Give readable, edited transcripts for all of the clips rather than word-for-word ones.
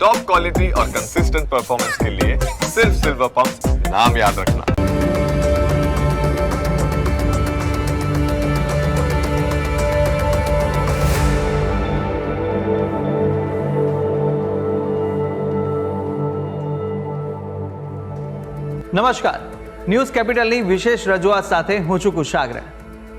Top quality और consistent performance के लिए सिर्फ सिल्वर पंप नाम याद रखना। નમસ્કાર, ન્યૂઝ કેપિટલની વિશેષ રજૂઆત સાથે હું છું કુશાગ્ર.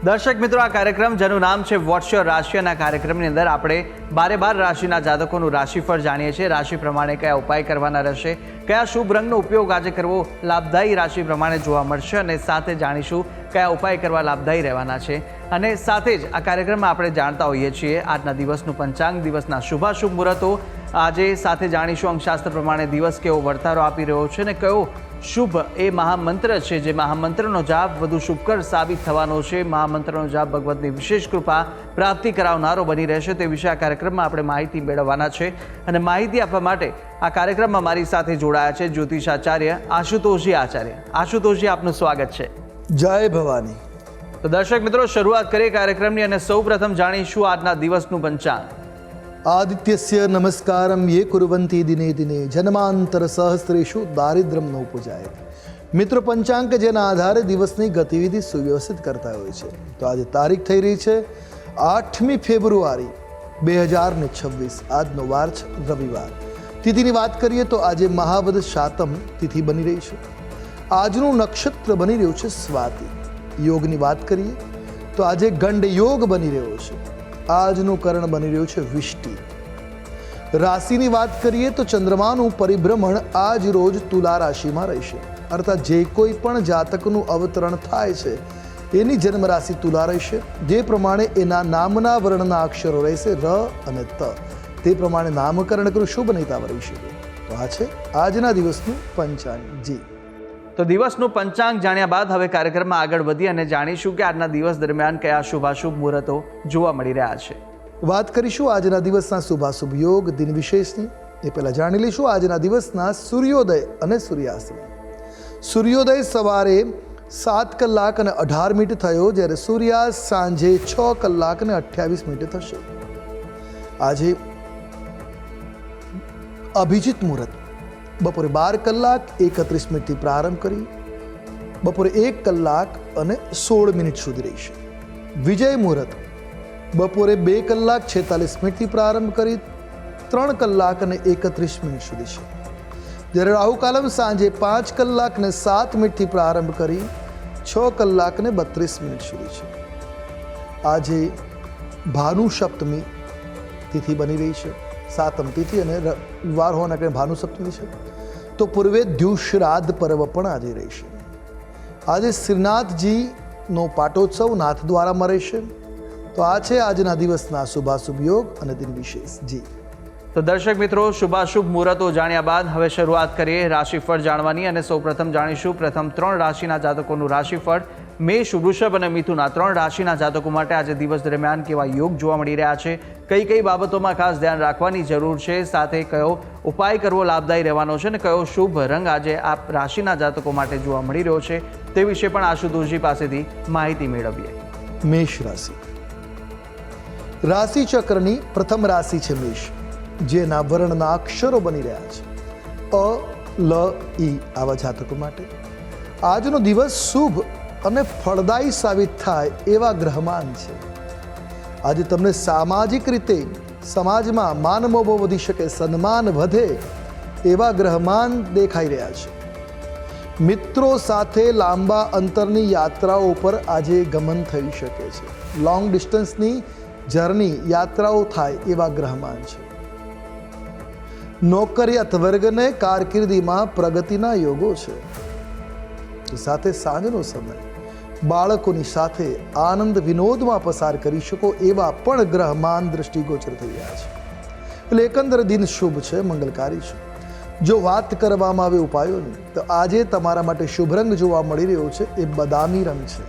દર્શક મિત્રો, આ કાર્યક્રમ જેનું નામ છે વોટ્સ યોર રાશિ, અને આ કાર્યક્રમની અંદર આપણે 12 રાશિના જાતકોનું રાશિફળ જાણીએ છીએ. રાશિ પ્રમાણે કયા ઉપાય કરવાના રહેશે, કયા શુભ રંગનો ઉપયોગ આજે કરવો લાભદાયી રાશિ પ્રમાણે જોવા મળશે, અને સાથે જાણીશું કયા ઉપાય કરવા લાભદાયી રહેવાના છે. અને સાથે જ આ કાર્યક્રમમાં આપણે જાણતા હોઈએ છીએ આજના દિવસનું પંચાંગ, દિવસના શુભાશુભ મુહૂર્તો. આજે સાથે જાણીશું અંકશાસ્ત્ર પ્રમાણે દિવસ કેવો વર્તારો આપી રહ્યો છે, અને કયો શુભ એ મહામંત્ર છે જે મહામંત્રનો જાપ વધુ શુભકર સાબિત થવાનો છે. મહામંત્રનો જાપ ભગવતની વિશેષ કૃપા પ્રાપ્તિ કરાવનારો બની રહેશે. તે વિશે આ કાર્યક્રમમાં આપણે માહિતી મેળવવાના છે, અને માહિતી આપવા માટે આ કાર્યક્રમમાં મારી સાથે જોડાયા છે જ્યોતિષાચાર્ય આશુતોષજી આચાર્ય. આશુતોષજી, આપનું સ્વાગત છે. જય ભવાની. તો દર્શક મિત્રો, શરૂઆત કરીએ કાર્યક્રમની, અને સૌ પ્રથમ જાણીશું આજના દિવસનું પંચાંગ. આદિત્યસ્ય નમસ્કારમ યે કુર્વંતિ દિને દિને જન્માંતર સહસ્ત્રેષુ દારિદ્ર્યમ નો પૂજાય. મિત્રો, પંચાંગ જેના આધારે દિવસની ગતિવિધિ સુવ્યવસ્થિત કરતા હોય છે. તો આજે તારીખ થઈ રહી છે 8મી ફેબ્રુઆરી 2026. આજનો વાર છે રવિવાર. તિથિની વાત કરીએ તો આજે મહાવદ શાતમ તિથિ બની રહી છે. આજનું નક્ષત્ર બની રહ્યું છે સ્વાતિ. યોગની વાત કરીએ તો આજે ગંડ યોગ બની રહ્યો છે. આજનું કરણ બની રહ્યું છે વિષ્ટિ. રાશિની વાત કરીએ તો ચંદ્રમાનું પરિભ્રમણ આજ રોજ તુલા રાશિમાં રહેશે. અર્થાત જે કોઈ પણ જાતકનું અવતરણ થાય છે એની જન્મ રાશિ તુલા રહેશે. જે પ્રમાણે એના નામના વર્ણના અક્ષરો રહેશે ર અને ત, તે પ્રમાણે નામકરણ કરું શુભ નહીતા વરી શકે. તો આ છે આજના દિવસનું પંચાંગ. જી, તો દિવસનું પંચાંગ જાણ્યા બાદ હવે કાર્યક્રમમાં આગળ વધી અને જાણીશું કે આજના દિવસ દરમિયાન કયા શુભાશુભ મુહૂર્તો જોવા મળી રહ્યા છે. વાત કરીશું આજના દિવસના શુભાશુભ યોગ દિન વિશેષની. એ પહેલાં જાણી લઈશું આજના દિવસના સૂર્યોદય અને સૂર્યાસ્ત. સૂર્યોદય સવારે 7 કલાક અને 18 મિનિટ થયો, જ્યારે સૂર્યાસ્ત સાંજે 6 કલાક અને 28 મિનિટ થશે. આજે અભિજીત મુહૂર્ત બપોરે 12 કલાક 31 મિનિટથી પ્રારંભ કરી બપોરે 1 કલાક અને 16 મિનિટ સુધી રહેશે. વિજય મુહૂર્ત બપોરે 2 કલાક 46 મિનિટથી પ્રારંભ કરી 3 કલાક અને 31 મિનિટ સુધી છે. જ્યારે રાહુકાલમ સાંજે 5 કલાક અને 7 મિનિટથી પ્રારંભ કરી 6 કલાક અને 32 મિનિટ સુધી છે. આજે ભાનુ સપ્તમી તિથિ બની રહી છે. સાતમ તિથિ અને વાર હોવાના કારણે ભાનુ સપ્તમી છે. તો પૂર્વે દ્યુશ્રાદ્ધ પર્વ પણ આજે રહેશે. આજે શ્રીનાથજીનો પાટોત્સવ નાથ દ્વારામાં રહેશે. તો આ છે આજના દિવસના શુભાશુભ યોગ અને દિન વિશેષ. જી, તો દર્શક મિત્રો, શુભાશુભ મુહૂર્તો જાણ્યા બાદ હવે શરૂઆત કરીએ રાશિફળ જાણવાની, અને સૌપ્રથમ જાણીશું પ્રથમ 3 રાશિના જાતકોનું રાશિફળ. મેષ, વૃષભ અને મિથુન, આ 3 રાશિના જાતકો માટે આજે દિવસ દરમિયાન કેવા યોગ જોવા મળી રહ્યા છે, કઈ કઈ બાબતોમાં ખાસ ધ્યાન રાખવાની જરૂર છે, સાથે કયો ઉપાય કરવો લાભદાયી રહેવાનો છે, અને કયો શુભ રંગ આજે આ રાશિના જાતકો માટે જોવા મળી રહ્યો છે, તે વિશે પણ આશુતોષજી પાસેથી માહિતી મેળવીએ. મેષ રાશિ. રાશિ ચક્રની પ્રથમ રાશિ છે મેષ, જેના વર્ણના અક્ષરો બની રહ્યા છે અ, લ, ઈ. આવા જાતકો માટે આજનો દિવસ શુભ અને ફળદાયી સાબિત થાય એવા ગ્રહમાન છે. આજે તમને સામાજિક રીતે સમાજમાં માનમોભો વધી શકે, સન્માન વધે એવા ગ્રહમાન દેખાઈ રહ્યા છે. મિત્રો સાથે લાંબા અંતરની યાત્રાઓ પર આજે ગમન થઈ શકે છે. લોંગ ડિસ્ટન્સની જર્ની, યાત્રાઓ થાય એવા ગ્રહમાન છે. નોકરિયાત વર્ગને કારકિર્દીમાં પ્રગતિના યોગો છે. સાથે સાંજનો સમય બાળકોની સાથે આનંદ વિનોદમાં પસાર કરી શકો એવા પણ ગ્રહમાન દ્રષ્ટિગોચર થઈ રહ્યા છે. એટલે એકંદર દિન શુભ છે, મંગલકારી છે. જો વાત કરવામાં આવે ઉપાયોની, તો આજે તમારા માટે શુભ રંગ જોવા મળી રહ્યો છે એ બદામી રંગ છે.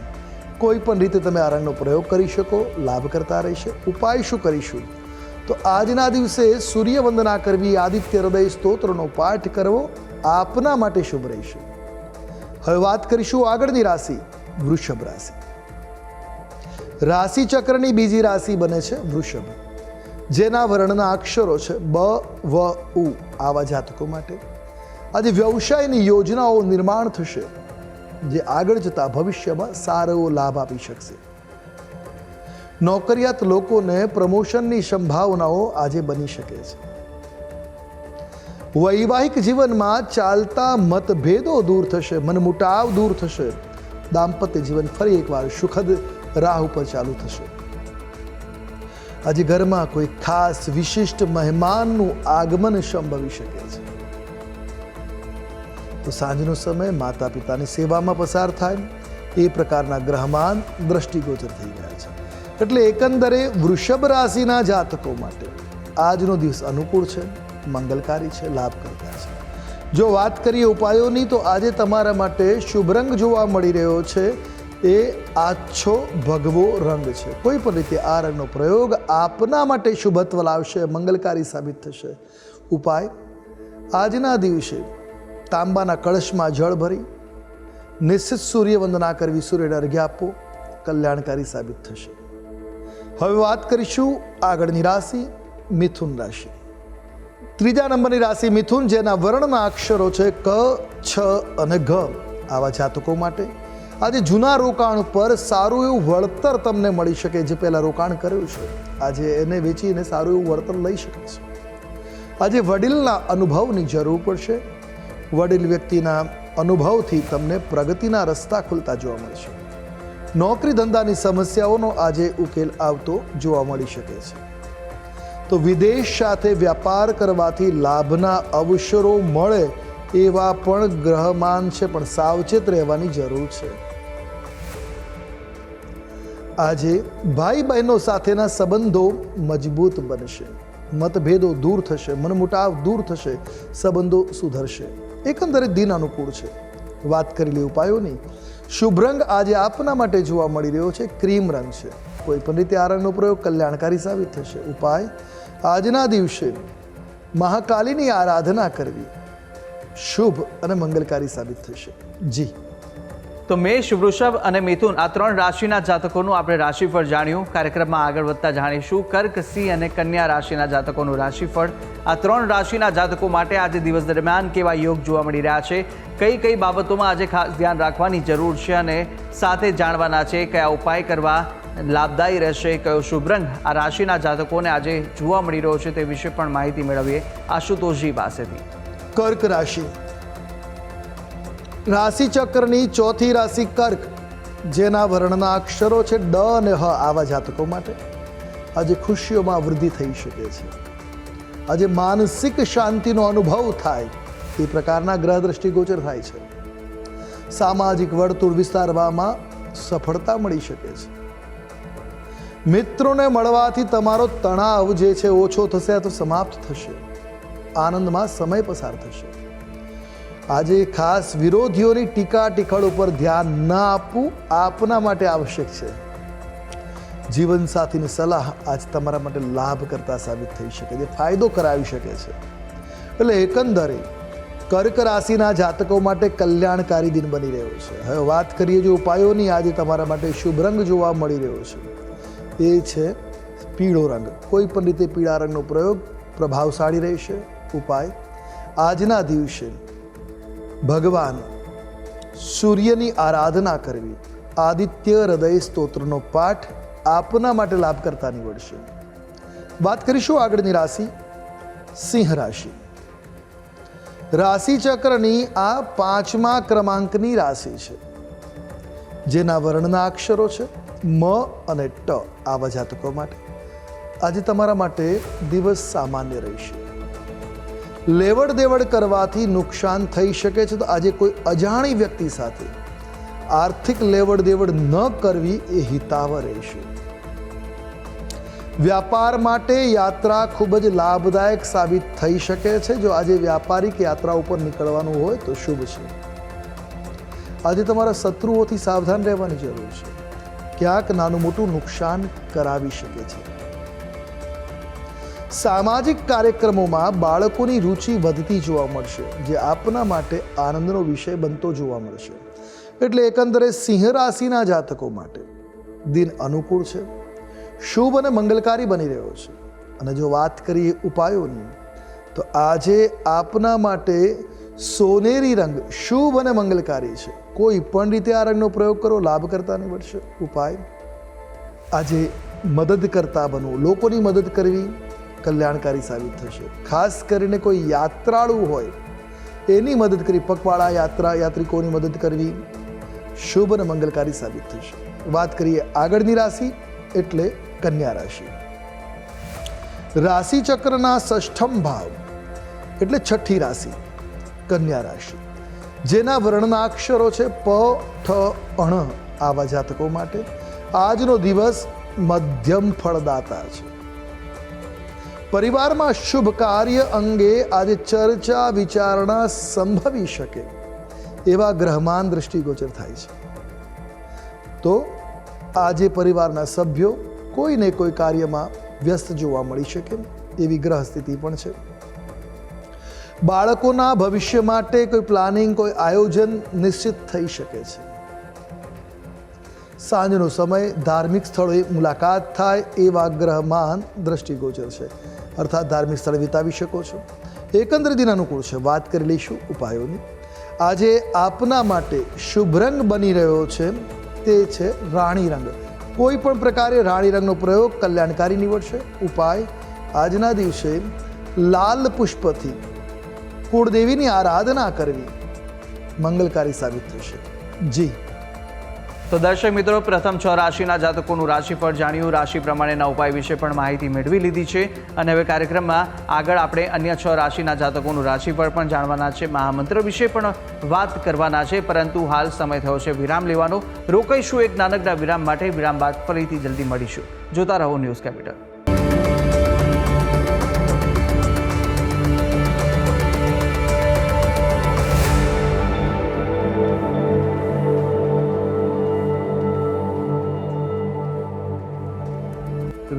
કોઈ પણ રીતે તમે આ રંગનો પ્રયોગ કરી શકો, લાભ કરતા રહેશે. ઉપાય શું કરીશું? તો આજના દિવસે સૂર્ય વંદના કરવી, આદિત્ય હૃદય સ્તોત્રનો પાઠ કરવો આપના માટે શુભ રહેશે. હવે વાત કરીશું આગળની રાશિ, વૃષભ રાશિ. રાશિ ચક્રની બીજી રાશિ બને છે વૃષભ. જેના વર્ણના અક્ષરો છે બ વ ઉ, આવા જાતકો માટે આજે વ્યવસાયની યોજનાઓ નિર્માણ થશે, જે આગળ જતા ભવિષ્યમાં સારો લાભ આપી શકશે. નોકરિયાત લોકોને પ્રમોશનની સંભાવનાઓ આજે બની શકે છે. વૈવાહિક જીવનમાં ચાલતા મતભેદો દૂર થશે, મનમુટાવ દૂર થશે. દાંપત્ય જીવન ફરી એકવાર સુખદ રાહ ઉપર ચાલુ થશે. આજે ઘરમાં કોઈ ખાસ વિશિષ્ટ મહેમાનનું આગમન સંભવી શકે છે. તો સાંજનો સમય માતા પિતાની સેવામાં પસાર થાય એ પ્રકારના ગ્રહમાન દ્રષ્ટિગોચર થઈ ગયા છે. એટલે એકંદરે વૃષભ રાશિના જાતકો માટે આજનો દિવસ અનુકૂળ છે, મંગલકારી છે, લાભકર્તા છે. જો વાત કરીએ ઉપાયોની, તો આજે તમારા માટે શુભ રંગ જોવા મળી રહ્યો છે એ આછો ભગવો રંગ છે. કોઈ પણ રીતે આ રંગનો પ્રયોગ આપના માટે શુભત્વ લાવશે, મંગલકારી સાબિત થશે. ઉપાય: આજના દિવસે તાંબાના કળશમાં જળ ભરી નિશ્ચિત સૂર્ય વંદના કરવી, સૂર્યને અર્ઘ્ય આપવો, કલ્યાણકારી સાબિત થશે. હવે વાત કરીશું આગળની રાશિ મિથુન રાશિ. ત્રીજા નંબરની રાશિ મિથુન, જેના વર્ણના અક્ષરો છે ક, છ અને ઘ, આવા જાતકો માટે આજે જૂના રોકાણ પર સારું એવું વળતર તમને મળી શકે. જે પહેલાં રોકાણ કર્યું છે આજે એને વેચીને સારું એવું વળતર લઈ શકે છે. આજે વડીલના અનુભવની જરૂર પડશે. વડીલ વ્યક્તિના અનુભવથી તમને પ્રગતિના રસ્તા ખુલતા જોવા મળશે. નોકરી ધંધાની સમસ્યાઓનો આજે ઉકેલ આવતો જોવા મળી શકે છે. તો વિદેશ સાથે વ્યાપાર કરવાથી લાભના અવસરો મળે એવા પણ ગ્રહમાન છે, પણ સાવચેત રહેવાની જરૂર છે. આજે ભાઈ બહેનો સાથેના સંબંધો મજબૂત બનશે, મતભેદો દૂર થશે, મનમુટાવ દૂર થશે, સંબંધો સુધરશે. એકંદરે દિન અનુકૂળ છે. વાત કરેલી ઉપાયોની, શુભ રંગ આજે આપના માટે જોવા મળી રહ્યો છે ક્રીમ રંગ છે. કોઈ પણ રીતે આ રંગનો પ્રયોગ કલ્યાણકારી સાબિત થશે. ઉપાય: આજના દિવસે મહાકાલીની આરાધના કરવી શુભ અને મંગલકારી સાબિત થશે. જી, તો મેષ, વૃષભ અને મિથુન આ ત્રણ રાશિના જાતકોનું આપણે રાશિફળ જાણ્યું. કાર્યક્રમમાં આગળ વધતા જાણીશું કર્ક, સિંહ અને કન્યા રાશિના જાતકોનું રાશિફળ. આ ત્રણ રાશિના જાતકો માટે આજે દિવસ દરમિયાન કેવા યોગ જોવા મળી રહ્યા છે, કઈ કઈ બાબતોમાં આજે ખાસ ધ્યાન રાખવાની જરૂર છે અને સાથે જાણવાના છે કયા ઉપાય કરવા લાભદાયી રહેશે, કયો શુભ રંગ આ રાશિના જાતકોને આજે જોવા મળી રહ્યો છે તે વિશે પણ માહિતી મેળવીએ આશુતોષજી પાસેથી. કર્ક રાશિ, રાશિ ચક્રની ચોથી રાશિ કર્ક, જેના વર્ણના અક્ષરો છે ડ અને હ, આવા જાતકો માટે આજે ખુશીઓમાં વૃદ્ધિ થઈ શકે છે. આજે માનસિક શાંતિનો અનુભવ થાય એ પ્રકારના ગ્રહ દ્રષ્ટિગોચર થાય છે. સામાજિક વર્તુળ વિસ્તારવામાં સફળતા મળી શકે છે. મિત્રોને મળવાથી તમારો તણાવ જે છે ઓછો થશે અથવા સમાપ્ત થશે. આનંદમાં સમય પસાર થશે. આજે ખાસ વિરોધીઓની ટીકા ટીખળ ઉપર ધ્યાન ન આપવું આપના માટે આવશ્યક છે. જીવનસાથીની સલાહ આજ તમારા માટે લાભ કરતા સાબિત થઈ શકે છે, ફાયદો કરાવી શકે છે. એટલે એકંદરે કર્ક રાશિના જાતકો માટે કલ્યાણકારી દિન બની રહ્યો છે. હવે વાત કરીએ જો ઉપાયોની, આજે તમારા માટે શુભ રંગ જોવા મળી રહ્યો છે એ છે પીળો રંગ. કોઈ પણ રીતે પીળા રંગનો પ્રયોગ પ્રભાવશાળી રહેશે. ઉપાય: આજના દિવસે ભગવાન સૂર્યની આરાધના કરવી, આદિત્ય હૃદય સ્તોત્રનો પાઠ આપના માટે લાભકર્તા નીવડશે. વાત કરીશું આગળની રાશિ સિંહ રાશિ. રાશિ ચક્રની આ 5મા ક્રમાંકની રાશિ છે, જેના વર્ણના અક્ષરો છે મ અને ટ, આવા જાતકો માટે આજે તમારા માટે દિવસ સામાન્ય રહેશે. લેવડ દેવડ કરવાથી નુકસાન થઈ શકે છે, તો આજે કોઈ અજાણી વ્યક્તિ સાથે આર્થિક લેવડ દેવડ ન કરવી એ હિતાવહ રહેશે. વ્યાપાર માટે યાત્રા ખૂબ જ લાભદાયક સાબિત થઈ શકે છે. જો આજે વ્યાપારિક યાત્રા ઉપર નીકળવાનું હોય તો શુભ છે. આજે તમારા શત્રુઓથી સાવધાન રહેવાની જરૂર છે. ક્યાંક નાનું મોટું નુકસાન કરાવી શકે છે. સામાજિક કાર્યક્રમોમાં બાળકોની રુચિ વધતી જોવા મળશે, જે આપના માટે આનંદનો વિષય બનતો જોવા મળશે. એટલે એકંદરે સિંહ રાશિના જાતકો માટે દિન અનુકૂળ છે, શુભ અને મંગલકારી બની રહ્યો છે. અને જો વાત કરીએ ઉપાયોની, તો આજે આપના માટે સોનેરી રંગ શુભ અને મંગલકારી છે. કોઈ પણ રીતે આ રંગનો પ્રયોગ કરો, લાભ કરતા નીવડશે. ઉપાય, આજે મદદ કરતા બનવું, લોકોની મદદ કરવી કલ્યાણકારી સાબિત થશે. ખાસ કરીને કોઈ યાત્રાળુ હોય એની મદદ કરવી, પગપાળા યાત્રિકોની મદદ કરવી શુભ અને મંગલકારી સાબિત થશે. વાત કરીએ આગળની રાશિ એટલે કન્યા રાશિ. રાશિ ચક્રના 6ઠમ ભાવ એટલે છઠ્ઠી રાશિ કન્યા રાશિ, જેના વર્ણના અક્ષરો છે પ, ઠ, અણ. આવા જાતકો માટે આજનો દિવસ મધ્યમ ફળદાતા છે. પરિવારમાં શુભ કાર્ય અંગે આજે ચર્ચા વિચારણા સંભવી શકે એવા ગ્રહમાન દ્રષ્ટિગોચર થાય છે. તો આજે પરિવારના સભ્યો કોઈને કોઈ કાર્યમાં વ્યસ્ત જોવા મળી શકે એવી ગ્રહ સ્થિતિ પણ છે. બાળકોના ભવિષ્ય માટે કોઈ પ્લાનિંગ, કોઈ આયોજન નિશ્ચિત થઈ શકે છે. સાંજનો સમય ધાર્મિક સ્થળોએ મુલાકાત થાય એવા ગ્રહમાન દ્રષ્ટિગોચર છે, અર્થાત ધાર્મિક સ્થળે વિતાવી શકો છો. એકંદર દિન અનુકૂળ છે. વાત કરી લઈશું ઉપાયોની. આજે આપના માટે શુભ રંગ બની રહ્યો છે તે છે રાણી રંગ. કોઈ પણ પ્રકારે રાણી રંગનો પ્રયોગ કલ્યાણકારી નીવડશે. ઉપાય, આજના દિવસે લાલ પુષ્પથી કુળદેવીની આરાધના કરવી મંગલકારી સાબિત થશે. જી તો દર્શક મિત્રો, પ્રથમ 6 રાશિના જાતકોનું રાશિફળ જાણ્યું, રાશિ પ્રમાણેના ઉપાય વિશે પણ માહિતી મેળવી લીધી છે. અને હવે કાર્યક્રમમાં આગળ આપણે અન્ય 6 રાશિના જાતકોનું રાશિફળ પણ જાણવાના છે, મહામંત્ર વિશે પણ વાત કરવાના છે. પરંતુ હાલ સમય થયો છે વિરામ લેવાનો. રોકાઈશું એક નાનકડા વિરામ માટે. વિરામ બાદ ફરીથી જલ્દી મળીશું. જોતા રહો ન્યૂઝ કેપિટલ.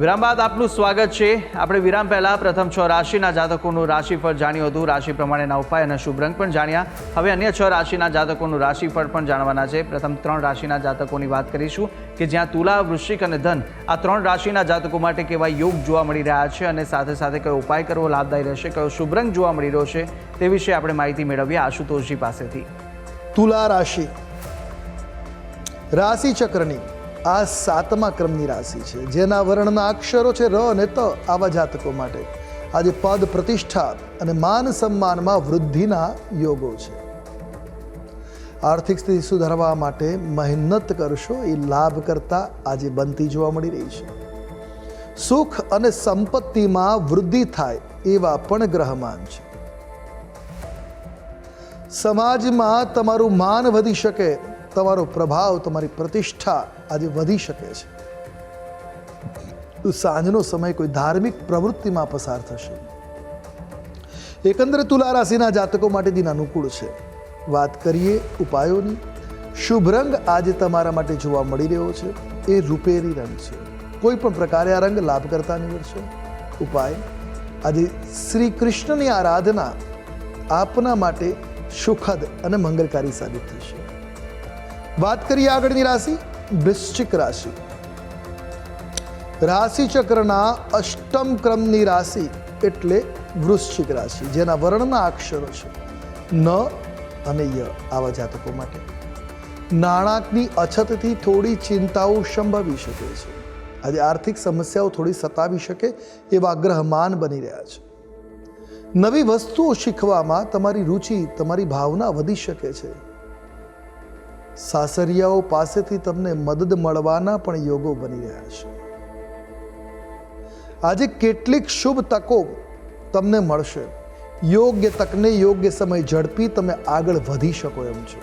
વિરામ બાદ આપનું સ્વાગત છે. આપણે વિરામ પહેલા પ્રથમ 6 રાશિના જાતકોનું રાશિફળ જાણ્યું હતું, રાશિ પ્રમાણેના ઉપાય અને શુભ રંગ પણ જાણ્યા. હવે અન્ય 6 રાશિના જાતકોનું રાશિફળ પણ જાણવાના છે. પ્રથમ 3 રાશિના જાતકોની વાત કરીશું કે જ્યાં તુલા, વૃશ્ચિક અને ધન આ 3 રાશિના જાતકો માટે કેવા યોગ જોવા મળી રહ્યા છે અને સાથે સાથે કયો ઉપાય કરવો લાભદાયી રહેશે, કયો શુભ રંગ જોવા મળી રહ્યો છે તે વિશે આપણે માહિતી મેળવીએ આશુતોષજી પાસેથી. તુલા રાશિ રાશિ ચક્રની આ 7મા ક્રમની રાશિ છે, જેના વર્ણના અક્ષરો છે ર અને ત. આવા જાતકો માટે આજે પદ, પ્રતિષ્ઠા અને માન સન્માનમાં વૃદ્ધિના યોગો છે. આર્થિક સ્થિતિ સુધારવા માટે મહેનત કરશો એ લાભ કરતા આજે બનતી જોવા મળી રહી છે. સુખ અને સંપત્તિમાં વૃદ્ધિ થાય એવા પણ ગ્રહમાન છે. સમાજમાં તમારું માન વધી શકે, તમારો પ્રભાવ, તમારી પ્રતિષ્ઠા આજે વધી શકે છે. સાંજનો સમય કોઈ ધાર્મિક પ્રવૃત્તિમાં પસાર થશે. એકંદરે તુલા રાશિના જાતકો માટે દિન અનુકૂળ છે. વાત કરીએ ઉપાયોની. શુભ રંગ આજે તમારા માટે જોવા મળી રહ્યો છે એ રૂપેરી રંગ છે. કોઈ પણ પ્રકારે આ રંગ લાભ કરતા નીવડશે. ઉપાય, આજે શ્રી કૃષ્ણની આરાધના આપના માટે સુખદ અને મંગલકારી સાબિત થશે. વાત કરીએ આગળની રાશિ વૃશ્ચિક રાશિ. રાશિ ચક્રના 8મ ક્રમની રાશિ એટલે વૃશ્ચિક રાશિ, જેના વર્ણના અક્ષરો છે ન અને ય. આવા જાતકો માટે નાણાંની અછતથી થોડી ચિંતાઓ સંભવી શકે છે. આજે આર્થિક સમસ્યાઓ થોડી સતાવી શકે એવા ગ્રહમાન બની રહ્યા છે. નવી વસ્તુઓ શીખવામાં તમારી રુચિ, તમારી ભાવના વધી શકે છે. સાસરિયાઓ પાસેથી તમને મદદ મળવાના પણ યોગો બની રહ્યા છે. આજે કેટલીક શુભ તકો તમને મળશે. યોગ્ય તકને યોગ્ય સમય ઝડપી તમે આગળ વધી શકો એમ છે.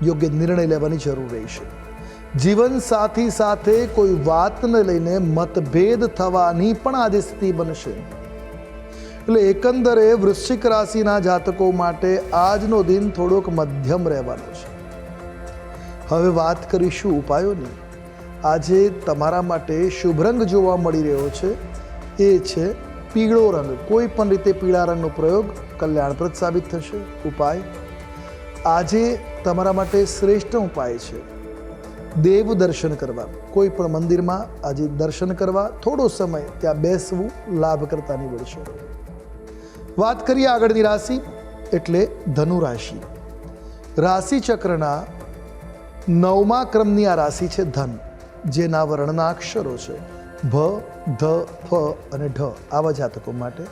યોગ્ય નિર્ણય લેવાની જરૂર રહેશે. જીવન સાથી સાથે કોઈ વાતને લઈને મતભેદ થવાની પણ આજે સ્થિતિ બનશે. એટલે એકંદરે વૃશ્ચિક રાશિના જાતકો માટે આજનો દિન થોડોક મધ્યમ રહેવાનો છે. હવે વાત કરીશું ઉપાયોની. આજે તમારા માટે શુભ રંગ જોવા મળી રહ્યો છે એ છે પીળો રંગ. કોઈ પણ રીતે પીળા રંગનો પ્રયોગ કલ્યાણપ્રદ સાબિત થશે. ઉપાય, આજે તમારા માટે શ્રેષ્ઠ ઉપાય છે દેવ દર્શન કરવા, કોઈ પણ મંદિરમાં આજે દર્શન કરવા થોડો સમય ત્યાં બેસવું લાભકર્તા નીવડશે. વાત કરીએ આગળની રાશિ એટલે ધનુ રાશિ. રાશિ ચક્રના 9મા ક્રમની આ રાશિ છે ધન, જેના વર્ણના અક્ષરો છે ભ, ધ, ફ અને ઢ. આવા જાતકો માટે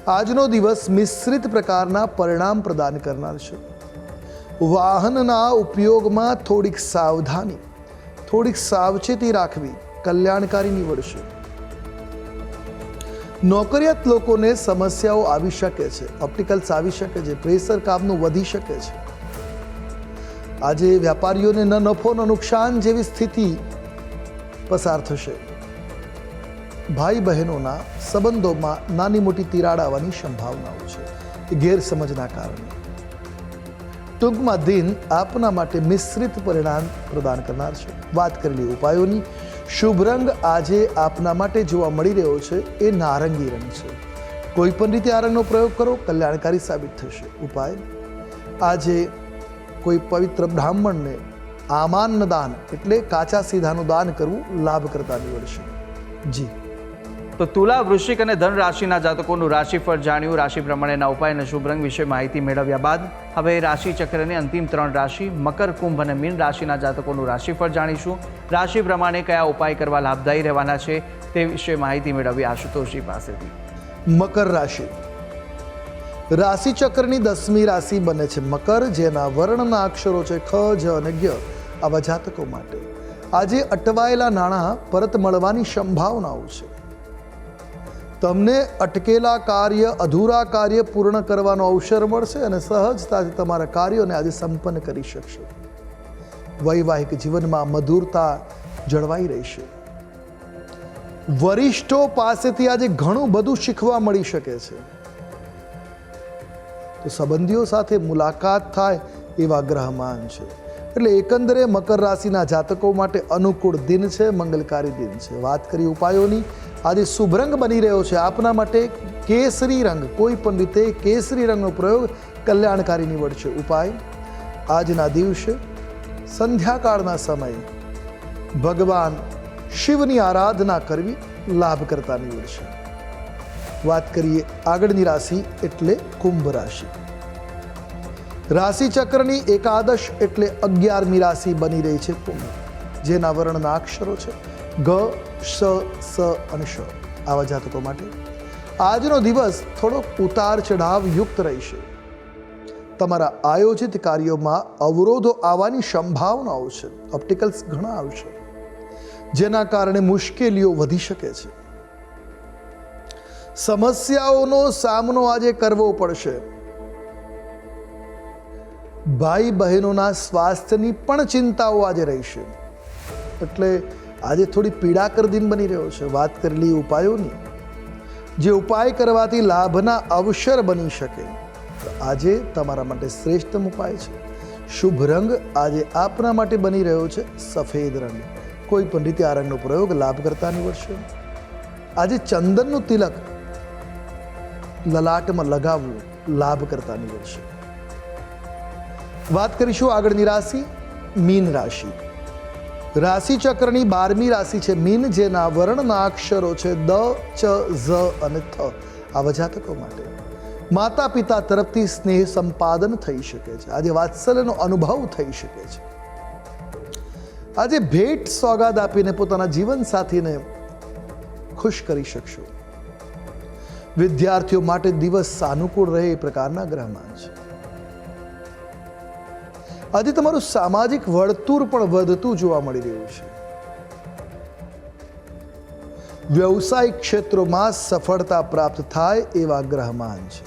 આજનો દિવસ મિશ્રિત પ્રકારના પરિણામ પ્રદાન કરનાર છે. વાહનના ઉપયોગમાં થોડીક સાવધાની, થોડીક સાવચેતી રાખવી કલ્યાણકારી નીવડશે. નોકરિયાત લોકોને સમસ્યાઓ આવી શકે છે, ઓપ્ટિકલ્સ આવી શકે છે, પ્રેશર કામનું વધી શકે છે. આજે વેપારીઓને ન નફો ન નુકસાન જેવી સ્થિતિ પસાર થશે. ભાઈ બહેનોના સંબંધોમાં નાની મોટી તિરાડ આવવાની સંભાવનાઓ છે, ગેરસમજના કારણે. ટૂંકમાં દિન આપના માટે મિશ્રિત પરિણામ પ્રદાન કરનાર છે. વાત કરેલી ઉપાયોની, શુભ રંગ આજે આપના માટે જોવા મળી રહ્યો છે એ નારંગી રંગ છે. કોઈ પણ રીતે આ રંગનો પ્રયોગ કરો, કલ્યાણકારી સાબિત થશે. ઉપાય, આજે કોઈ પવિત્ર બ્રાહ્મણને આમાન દાન એટલે કાચા સીધાનું દાન કરવું લાભકર્તા નીવડશે. જી. તો તુલા, વૃશ્ચિક અને ધન રાશિના જાતકોનું રાશિફળ જાણ્યું. રાશિ પ્રમાણેના ઉપાય અને શુભ રંગ વિશે માહિતી મેળવ્યા બાદ હવે રાશિ ચક્રની અંતિમ 3 રાશિ મકર, કુંભ અને મીન રાશિના જાતકોનું રાશિફળ જાણીશું. રાશિ પ્રમાણે કયા ઉપાય કરવા લાભદાયી રહેવાના છે તે વિશે માહિતી મેળવી આશુતોષજી પાસેથી. મકર રાશિ. રાશિ ચક્રની 10મી રાશિ બને છે મકર, જેના વર્ણના અક્ષરો છે ખ, જ અને જ્ઞ. આવા જાતકો માટે આજે અટવાયેલા નાણાં પરત મળવાની સંભાવનાઓ છે. તમને અટકેલા કાર્ય, અધૂરા કાર્ય પૂર્ણ કરવાનો અવસર મળશે અને સહજતાથી તમારા કાર્યોને આજે સંપન્ન કરી શકશો. વૈવાહિક જીવનમાં મધુરતા જળવાઈ રહેશે. વરિષ્ઠો પાસેથી આજે ઘણું બધું શીખવા મળી શકે છે. તો સંબંધીઓ સાથે મુલાકાત થાય એવા ગ્રહમાન છે. એટલે એકંદરે મકર રાશિના જાતકો માટે અનુકૂળ દિન છે, મંગલકારી દિન છે. વાત કરી ઉપાયોની, આજે શુભ રંગ બની રહ્યો છે આપના માટે કેસરી રંગ. કોઈ પણ રીતે કેસરી રંગનો પ્રયોગ કલ્યાણકારી નીવડશે. ઉપાય, આજના દિવસે સંધ્યાકાળના સમયે ભગવાન શિવની આરાધના કરવી લાભકર્તા નીવડશે. વાત કરીએ આગળની રાશિ એટલે કુંભ રાશિ. રાશિ ચક્રની એકાદશ એટલે 11મી રાશિ બની રહી છે કુંભ, જેના વર્ણના અક્ષરો છે ગ, શ, સ અને શ. આવા જાતકો માટે આજનો દિવસ થોડો ઉતાર ચઢાવ યુક્ત રહેશે. તમારા આયોજિત કાર્યોમાં અવરોધો આવવાની સંભાવનાઓ છે, ઓપ્ટિકલ્સ ઘણા આવશે, જેના કારણે મુશ્કેલીઓ વધી શકે છે. સમસ્યાઓનો સામનો આજે કરવો પડશે. ભાઈ બહેનોના સ્વાસ્થ્યની પણ ચિંતાઓ આજે રહેશે, એટલે આજે થોડી પીડાકર દિન બની રહ્યો છે. વાત કરેલી ઉપાયોની, જે ઉપાય કરવાથી લાભના અવસર બની શકે, તો આજે તમારા માટે શ્રેષ્ઠ ઉપાય છે. શુભ રંગ આજે આપના માટે બની રહ્યો છે સફેદ રંગ. કોઈ પણ રીતે આ રંગનો પ્રયોગ લાભકર્તા નીવડશે. આજે ચંદનનું તિલક લલાટમાં લગાવવું લાભકર્તા નીવડશે. વાત કરીશું આગળની રાશિ મીન રાશિ. રાશિ ચક્રની 12મી રાશિ છે મીન, જેના વર્ણના અક્ષરો છે દ, ચ, ઝ અને થ. આવા જાતકો માટે માતા પિતા તરફથી સ્નેહ સંપાદન થઈ શકે છે. આજે વાત્સલ્યનો અનુભવ થઈ શકે છે. આજે ભેટ સોગાદ આપીને પોતાના જીવન સાથીને ખુશ કરી શકશો. વિદ્યાર્થીઓ માટે દિવસ સાનુકૂળ રહે એ પ્રકારના ગ્રહમાન છે. આજે તમારું સામાજિક વર્તુળ પણ વધતું જોવા મળી રહ્યું છે. વ્યવસાયિક ક્ષેત્રોમાં સફળતા પ્રાપ્ત થાય એવા ગ્રહમાન છે.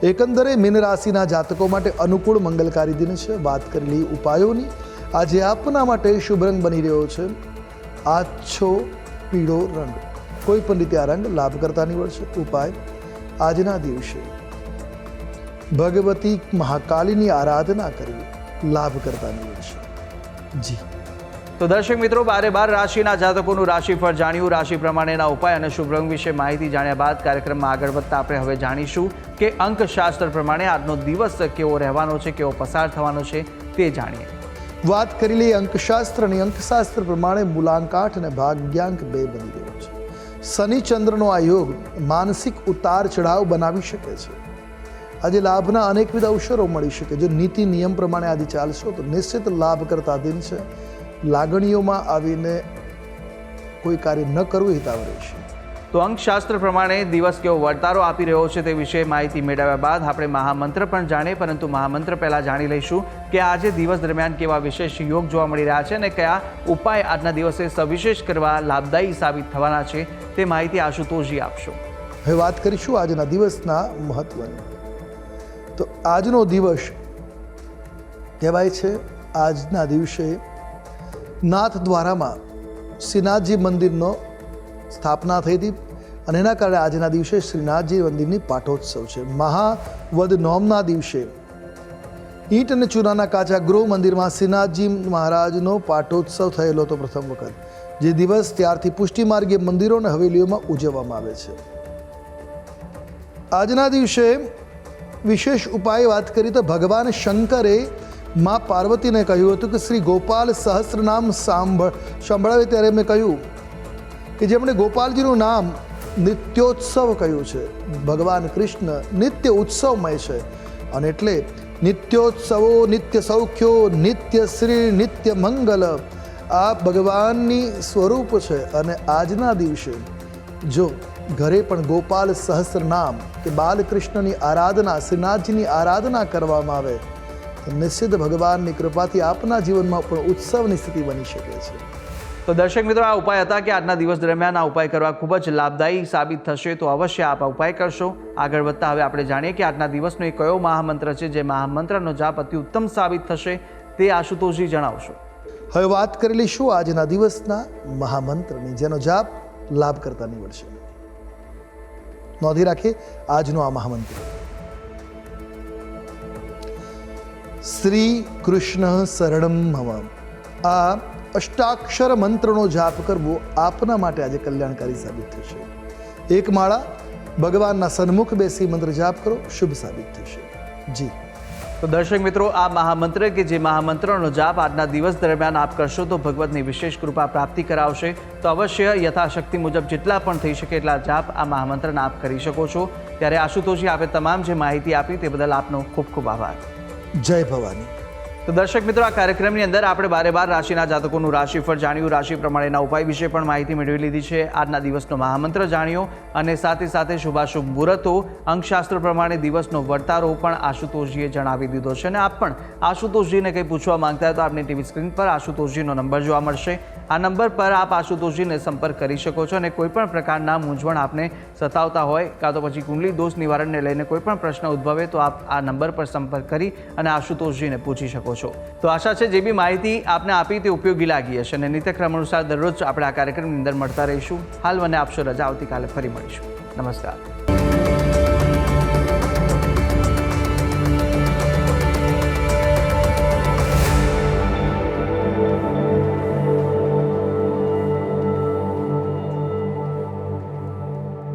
એકંદરે મીન રાશિના જાતકો માટે અનુકૂળ મંગલકારી દિન છે. વાત કરેલી ઉપાયોની, આજે આપના માટે શુભ રંગ બની રહ્યો છે આછો પીળો રંગ. કોઈ પણ રીતે આ રંગ લાભકર્તા નીવડશે. ઉપાય, આજના દિવસે ભગવતી મહાકાલીની આરાધના કરવી લાભકર્તા નીવડશે. જી. તો દર્શક મિત્રો, 12 રાશિના જાતકોનું રાશિફળ જાણ્યું. રાશિ પ્રમાણેના ઉપાય અને શુભ રંગ વિશે માહિતી જાણ્યા બાદ કાર્યક્રમમાં આગળ વધતા આપણે હવે જાણીશું કે અંકશાસ્ત્ર પ્રમાણે આજનો દિવસ કેવો રહેવાનો છે, કેવો પસાર થવાનો છે તે જાણીએ. વાત કરી લઈએ અંકશાસ્ત્રની. અંકશાસ્ત્ર પ્રમાણે મૂલાંક 8 અને ભાગ્યાંક 2 બની ગયો છે. શનિ ચંદ્રનો આ યોગ માનસિક ઉતાર ચઢાવ બનાવી શકે છે. આજે લાભના અનેકવિધ અવસરો મળી શકે. જો નીતિ નિયમ પ્રમાણે આજે ચાલશો તો નિશ્ચિત લાભ કરતા દિન છે. લાગણીઓમાં આવીને કોઈ કાર્ય ન કરવું હિતાવ રહેશે. તો અંકશાસ્ત્ર પ્રમાણે દિવસ કેવો વર્તારો આપી રહ્યો છે તે વિશે માહિતી મેળવ્યા બાદ આપણે મહામંત્ર પણ જાણીએ, પરંતુ મહામંત્ર પહેલાં જાણી લઈશું કે આજે દિવસ દરમિયાન કેવા વિશેષ યોગ જોવા મળી રહ્યા છે અને કયા ઉપાય આજના દિવસે સવિશેષ કરવા લાભદાયી સાબિત થવાના છે તે માહિતી આશુતોષજી આપશો. હવે વાત કરીશું આજના દિવસના મહત્વની. તો આજનો દિવસ કહેવાય છે આજના દિવસે નાથ દ્વારામાં શ્રીનાથજી મંદિરનો સ્થાપના થઈ હતી અને એના કારણે આજના દિવસે શ્રીનાથજી મંદિરની પાટોત્સવ છે. મહાવદ નોમના દિવસે ઈંટ અને ચૂનાના કાચા ગૃહ મંદિરમાં શ્રીનાથજી મહારાજનો પાટોત્સવ થયેલો હતો પ્રથમ વખત. જે દિવસ ત્યારથી પુષ્ટિમાર્ગીય મંદિરો અને હવેલીઓમાં ઉજવવામાં આવે છે. આજના દિવસે વિશેષ ઉપાય વાત કરી તો ભગવાન શંકરે મા પાર્વતીને કહ્યું હતું કે શ્રી ગોપાલ સહસ્રનામ સંભળાવે ત્યારે મેં કહ્યું કે જેમણે ગોપાલજીનું નામ નિત્યોત્સવ કહ્યું છે. ભગવાન કૃષ્ણ નિત્ય ઉત્સવમય છે અને એટલે નિત્યોત્સવો, નિત્ય સૌખ્યો, નિત્ય શ્રી, નિત્ય મંગલ આ ભગવાનની સ્વરૂપ છે. અને આજના દિવસે જો ઘરે પણ ગોપાલ સહસ્ર નામ કે બાલકૃષ્ણની આરાધના, શ્રીનાથજીની આરાધના કરવામાં આવે તો નિશ્ચિત ભગવાનની કૃપાથી આપના જીવનમાં પણ ઉત્સવની સ્થિતિ બની શકે છે. તો દર્શક મિત્રો, આ ઉપાય હતા કે આજના દિવસ દરમિયાન આ ઉપાય કરવા ખૂબ જ લાભદાયી સાબિત થશે, તો અવશ્ય આપ આ ઉપાય કરશો. આગળ વધતા હવે આપણે જાણીએ કે આજના દિવસનો એ કયો મહામંત્ર છે જે મહામંત્રનો જાપ અતિ ઉત્તમ સાબિત થશે તે આશુતોષજી જણાવશો. હવે વાત કરી લઈશું આજના દિવસના મહામંત્રની, જેનો જાપ લાભ કરતા નીવડશે. નોંધી રાખીએ આજનો આ મહામંત્ર: શ્રી કૃષ્ણ શરણમ મમ. આ અષ્ટાક્ષર મંત્રનો જાપ કરવો આપના માટે આજે કલ્યાણકારી સાબિત થશે. એક માળા ભગવાનના સન્મુખ બેસી મંત્ર જાપ કરો, શુભ સાબિત થશે. જી. તો દર્શક મિત્રો, આ મહામંત્ર કે જે મહામંત્રનો જાપ આજના દિવસ દરમિયાન આપ કરશો તો ભગવતની વિશેષ કૃપા પ્રાપ્તિ કરાવશે. તો અવશ્ય યથાશક્તિ મુજબ જેટલા પણ થઈ શકે એટલા જાપ આ મહામંત્રના આપ કરી શકો છો. ત્યારે આશુતોષજી, આપે તમામ જે માહિતી આપી તે બદલ આપનો ખૂબ ખૂબ આભાર. જય ભવાની. તો દર્શક મિત્રો, આ કાર્યક્રમની અંદર આપણે બારે બાર રાશિના જાતકોનું રાશિફળ જાણ્યું, રાશિ પ્રમાણેના ઉપાય વિશે પણ માહિતી મેળવી લીધી છે, આજના દિવસનો મહામંત્ર જાણ્યો અને સાથે સાથે શુભાશુભ મુહૂર્તો, અંકશાસ્ત્ર પ્રમાણે દિવસનો વર્તારો પણ આશુતોષજીએ જણાવી દીધો છે. અને આપ પણ આશુતોષજીને કંઈ પૂછવા માંગતા હોય તો આપની ટીવી સ્ક્રીન પર આશુતોષજીનો નંબર જોવા મળશે. આ નંબર પર આપ આશુતોષજીને સંપર્ક કરી શકો છો અને કોઈ પણ પ્રકારના મૂંઝવણ આપને સતાવતા હોય કાં તો પછી કુંડલી દોષ નિવારણને લઈને કોઈ પણ પ્રશ્ન ઉદ્ભવે તો આપ આ નંબર પર સંપર્ક કરી અને આશુતોષજીને પૂછી શકો છો. તો આશા છે જે બી માહિતી આપને આપી તે ઉપયોગી લાગી હશે અને નિત્યક્રમ અનુસાર દરરોજ આપણે આ કાર્યક્રમની અંદર મળતા રહીશું. હાલ મને આપશો રજા, આવતીકાલે ફરી મળીશું. નમસ્કાર.